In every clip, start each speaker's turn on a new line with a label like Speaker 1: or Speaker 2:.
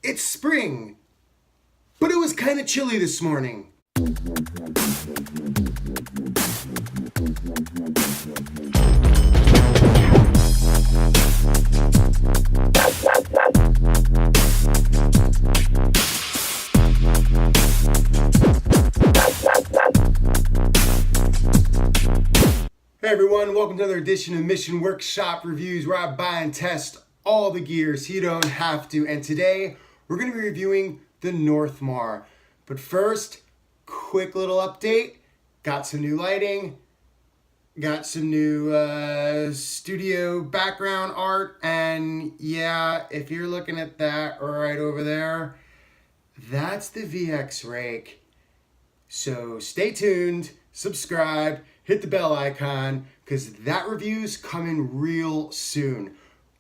Speaker 1: It's spring, but it was kind of chilly this morning. Hey everyone, welcome to another edition of Mission Workshop Reviews, where I buy and test all the gear so you don't have to. And today we're going to be reviewing the Northmar. But first, quick little update. Got some new lighting, got some new studio background art, and yeah, if you're looking at that right over there, that's the VX rake. So stay tuned, subscribe, hit the bell icon, because that review's coming real soon.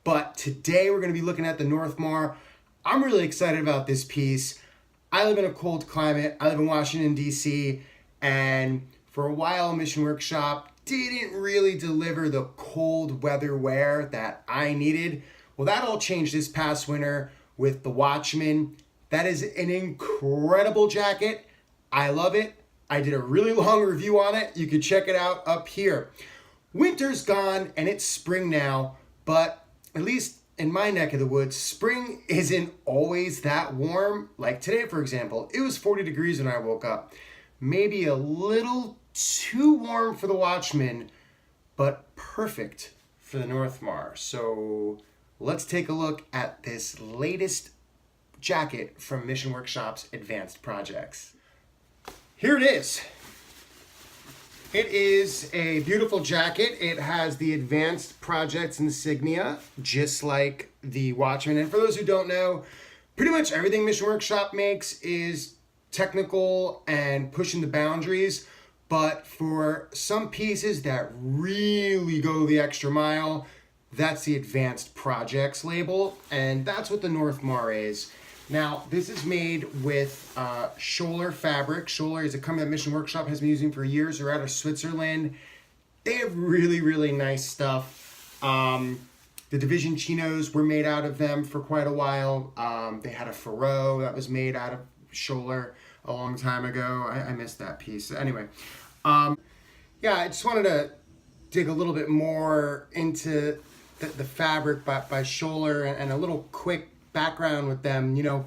Speaker 1: But today we're going to be looking at the Northmar. I'm really excited about this piece. I live in a cold climate. I live in Washington, D.C., and for a while, Mission Workshop didn't really deliver the cold weather wear that I needed. Well, that all changed this past winter with the Watchman. That is an incredible jacket. I love it. I did a really long review on it. You can check it out up here. Winter's gone and it's spring now, but at least in my neck of the woods, spring isn't always that warm. Like today, for example, it was 40 degrees when I woke up. Maybe a little too warm for the Watchman, but perfect for the Northmar. So let's take a look at this latest jacket from Mission Workshop's Advanced Projects. Here it is. It is a beautiful jacket. It has the Advanced Projects insignia, just like the Watchman. And for those who don't know, pretty much everything Mission Workshop makes is technical and pushing the boundaries. But for some pieces that really go the extra mile, that's the Advanced Projects label. And that's what the Northmar is. Now, this is made with Scholler fabric. Scholler is a company that Mission Workshop has been using for years. They're out of Switzerland. They have really, really nice stuff. The Division chinos were made out of them for quite a while. They had a Faro that was made out of Scholler a long time ago. I missed that piece. Anyway, yeah, I just wanted to dig a little bit more into the fabric by Scholler and a little quick background with them. You know,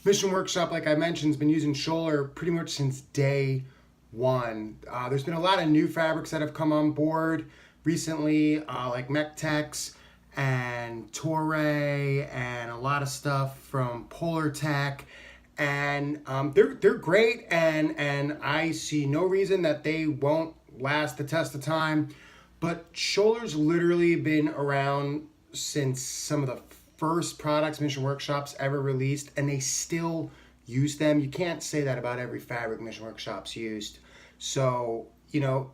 Speaker 1: Mission Workshop, like I mentioned, has been using Scholler pretty much since day one. There's been a lot of new fabrics that have come on board recently, like Mectex and Toray, and a lot of stuff from Polar Tech, and they're great, and I see no reason that they won't last the test of time. But Scholler's literally been around since some of the first products Mission Workshop's ever released, and they still use them. You can't say that about every fabric Mission Workshop's used. So, you know,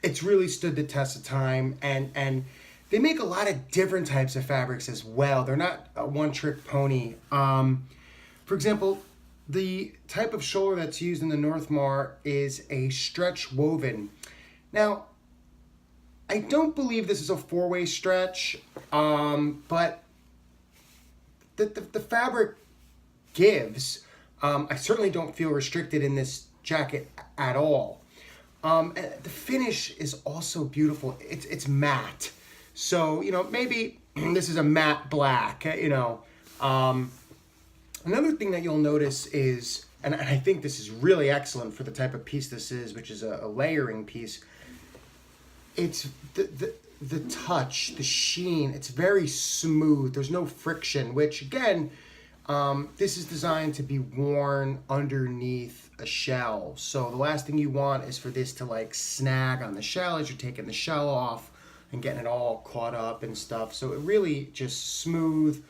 Speaker 1: it's really stood the test of time, and they make a lot of different types of fabrics as well. They're not a one-trick pony. For example, the type of Scholler that's used in the Northmar is a stretch woven. Now, I don't believe this is a four-way stretch, but the fabric gives. I certainly don't feel restricted in this jacket at all. And the finish is also beautiful. It's matte. So, you know, maybe this is a matte black, you know. Another thing that you'll notice is, and I think this is really excellent for the type of piece this is, which is a layering piece, it's the touch, the sheen. It's very smooth. There's no friction, which again, this is designed to be worn underneath a shell. So the last thing you want is for this to like snag on the shell as you're taking the shell off and getting it all caught up and stuff. So it really just smooth.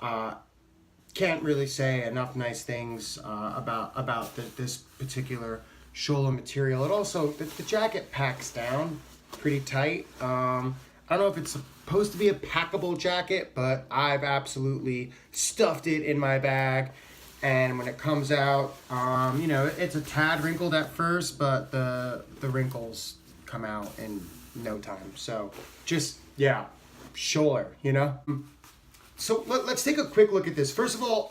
Speaker 1: Can't really say enough nice things about this particular Scholler material. It also, the jacket packs down pretty tight. I don't know if it's supposed to be a packable jacket, but I've absolutely stuffed it in my bag. And when it comes out, you know, it's a tad wrinkled at first, but the wrinkles come out in no time. So just, yeah, Scholler, you know? So let's take a quick look at this. First of all,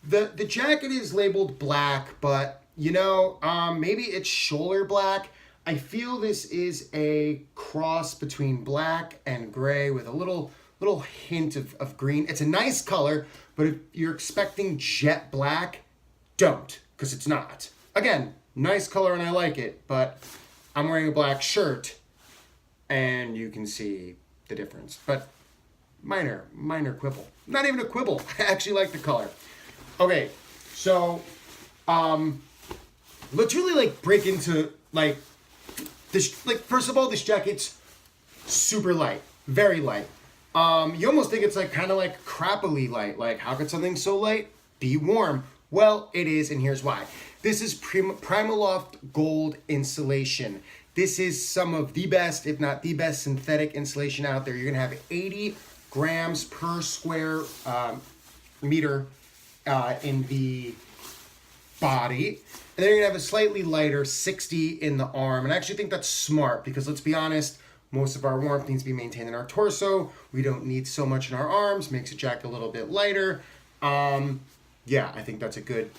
Speaker 1: The jacket is labeled black, but you know, maybe it's shoulder black. I feel this is a cross between black and gray with a little hint of green. It's a nice color, but if you're expecting jet black, don't, because it's not. Again, nice color and I like it, but I'm wearing a black shirt and you can see the difference. But minor quibble. Not even a quibble. I actually like the color. Okay, so let's really like break into like this. Like, first of all, this jacket's super light, very light. You almost think it's like kind of like crappily light. Like, how could something so light be warm? Well, it is, and here's why. This is Primaloft Gold insulation. This is some of the best, if not the best, synthetic insulation out there. You're gonna have 80 grams per square meter in the body. And then you're gonna have a slightly lighter 60 in the arm. And I actually think that's smart because, let's be honest, most of our warmth needs to be maintained in our torso. We don't need so much in our arms. Makes the jacket a little bit lighter. Yeah, I think that's a good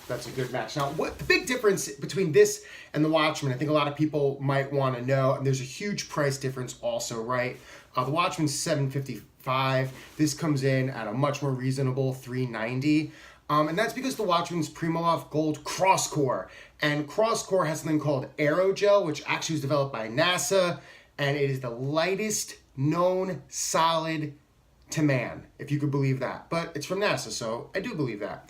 Speaker 1: match. Now, what the big difference between this and the Watchman, I think a lot of people might want to know, and there's a huge price difference also, right? The Watchman's $755. This comes in at a much more reasonable $390. And that's because the Watchman's Primaloft Gold Crosscore. And Crosscore has something called Aerogel, which actually was developed by NASA, and it is the lightest known solid to man, if you could believe that. But it's from NASA, so I do believe that.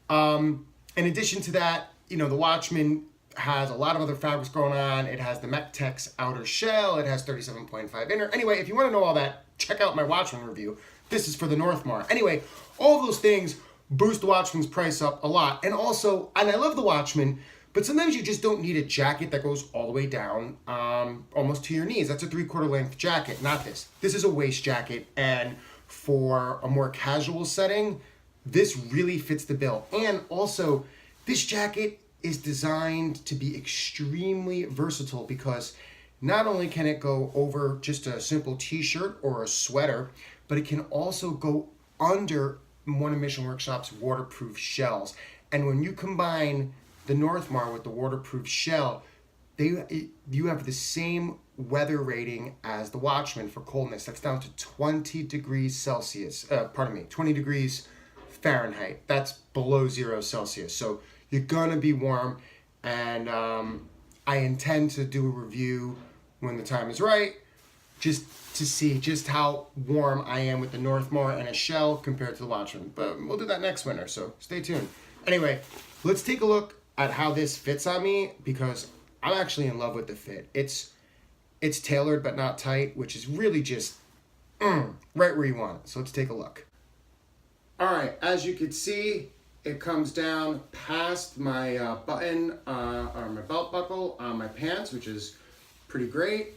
Speaker 1: In addition to that, you know, the Watchman has a lot of other fabrics going on. It has the Mectex outer shell. It has 37.5 inner. Anyway, if you want to know all that, check out my Watchman review. This is for the Northmar. Anyway, all of those things boost the Watchman's price up a lot. And also, and I love the Watchman, but sometimes you just don't need a jacket that goes all the way down almost to your knees. That's a 3/4 length jacket, not this. This is a waist jacket, and for a more casual setting, this really fits the bill. And also, this jacket is designed to be extremely versatile because not only can it go over just a simple t-shirt or a sweater, but it can also go under one of Mission Workshop's waterproof shells. And when you combine the Northmar with the waterproof shell, you have the same weather rating as the Watchman for coldness. That's down to 20 degrees Celsius. 20 degrees Fahrenheit. That's below 0 Celsius. So you're gonna be warm, and I intend to do a review when the time is right, just to see just how warm I am with the Northmar and a shell compared to the Watchman. But we'll do that next winter, so stay tuned. Anyway, let's take a look at how this fits on me, because I'm actually in love with the fit. It's tailored but not tight, which is really just right where you want it. So let's take a look. All right, as you can see, it comes down past my button or my belt buckle on my pants, which is pretty great.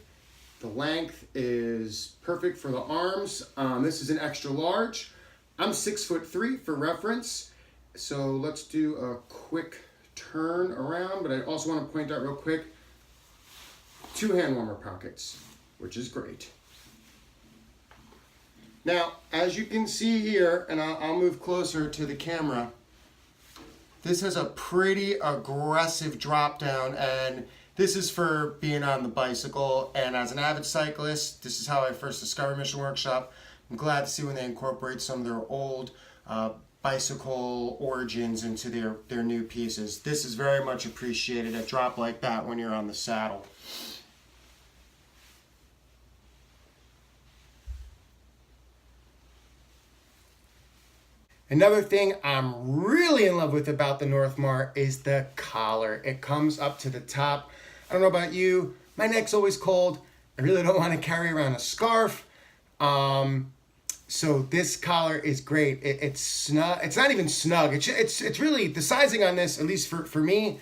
Speaker 1: The length is perfect for the arms. This is an extra large. I'm 6'3" for reference. So let's do a quick turn around, but I also want to point out real quick, 2 hand warmer pockets, which is great. Now, as you can see here, and I'll move closer to the camera, this has a pretty aggressive drop down, and this is for being on the bicycle. And as an avid cyclist, this is how I first discovered Mission Workshop. I'm glad to see when they incorporate some of their old bicycle origins into their new pieces. This is very much appreciated, a drop like that when you're on the saddle. Another thing I'm really in love with about the Northmar is the collar. It comes up to the top. I don't know about you, my neck's always cold. I really don't want to carry around a scarf. So this collar is great. It's snug. It's not even snug. It's really, the sizing on this, at least for me,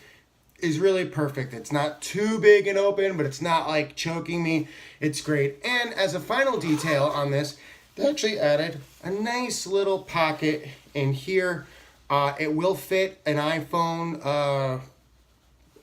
Speaker 1: is really perfect. It's not too big and open, but it's not like choking me. It's great. And as a final detail on this, they actually added a nice little pocket in here. It will fit an iPhone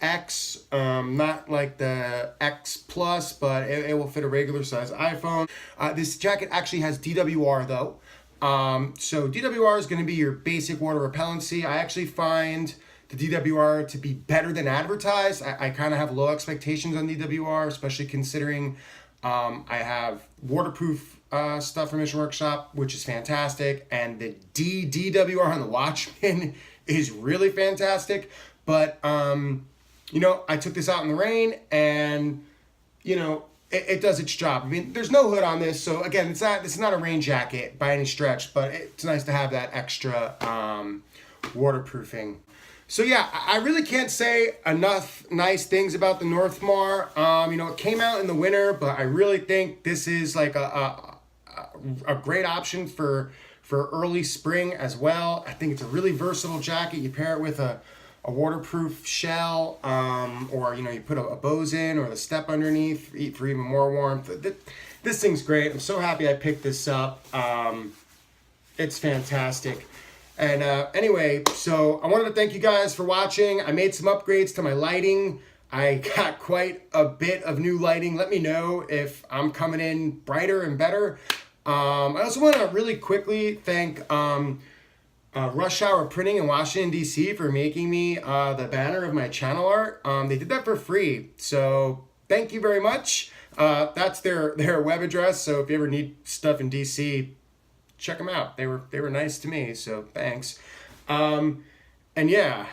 Speaker 1: X, not like the X Plus, but it will fit a regular size iPhone. This jacket actually has DWR though, So DWR is going to be your basic water repellency. I actually find the DWR to be better than advertised. I kind of have low expectations on DWR, especially considering I have waterproof stuff from Mission Workshop, which is fantastic, and the DWR on the Watchman is really fantastic. But you know, I took this out in the rain, and you know, it does its job. I mean, there's no hood on this, so again, this is not a rain jacket by any stretch, but it's nice to have that extra waterproofing. So yeah, I really can't say enough nice things about the Northmar. You know, it came out in the winter, but I really think this is like a great option for early spring as well. I think it's a really versatile jacket. You pair it with a waterproof shell, or you know, you put a Bose in or the step underneath for even more warmth. This thing's great. I'm so happy I picked this up. It's fantastic. And anyway, so I wanted to thank you guys for watching. I made some upgrades to my lighting. I got quite a bit of new lighting. Let me know if I'm coming in brighter and better. I also want to really quickly thank Rush Hour Printing in Washington, D.C. for making me the banner of my channel art. They did that for free, so thank you very much. That's their web address, so if you ever need stuff in D.C., check them out. They were nice to me, so thanks. And yeah,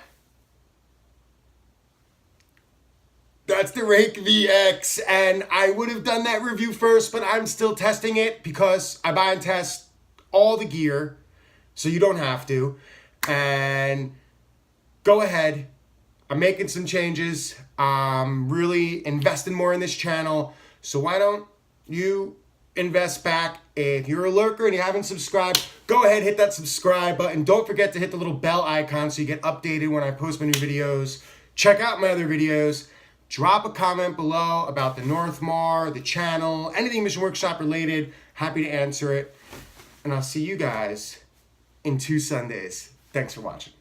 Speaker 1: that's the Rake VX, and I would have done that review first, but I'm still testing it because I buy and test all the gear, so you don't have to. And go ahead. I'm making some changes. I'm really investing more in this channel, so why don't you invest back? If you're a lurker and you haven't subscribed, go ahead, hit that subscribe button. Don't forget to hit the little bell icon so you get updated when I post my new videos. Check out my other videos. Drop a comment below about the Northmar, the channel, anything Mission Workshop related. Happy to answer it. And I'll see you guys in 2 Sundays. Thanks for watching.